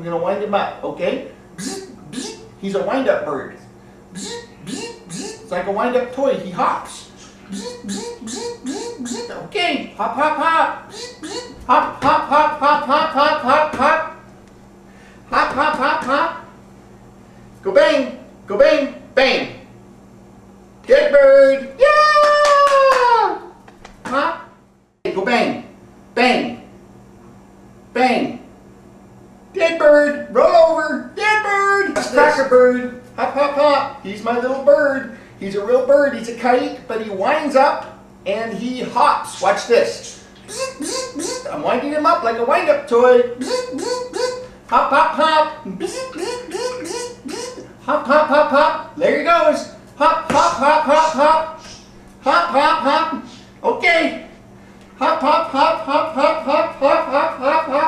going to wind him up, okay? Bzz, bzz. He's a wind-up bird. Bzz, bzz, bzz. It's like a wind-up toy. He hops. Bzz, bzz, bzz, bzz, bzz. Okay, hop, hop, hop. Bzz, bzz. Hop, hop, hop, hop, hop, hop, hop, hop. Hop, hop, hop, hop. Go bang, bang. Dead bird. Yeah! Hop. Go bang, bang, bang. Dead bird. Roll over. Dead bird. Cracker bird. Hop, hop, hop. He's my little bird. He's a real bird. He's a kite, but he winds up and he hops. Watch this. Bzz, bzz, bzz. I'm winding him up like a wind-up toy. Bzz, bzz, bzz. Hop, hop, hop. Bzz, bzz, bzz, bzz, bzz. Hop, hop, hop, hop. There he goes. Hop, hop, hop, hop, hop. Hop, hop, hop. Okay. Hop, hop, hop, hop, hop, hop, hop, hop, hop, hop.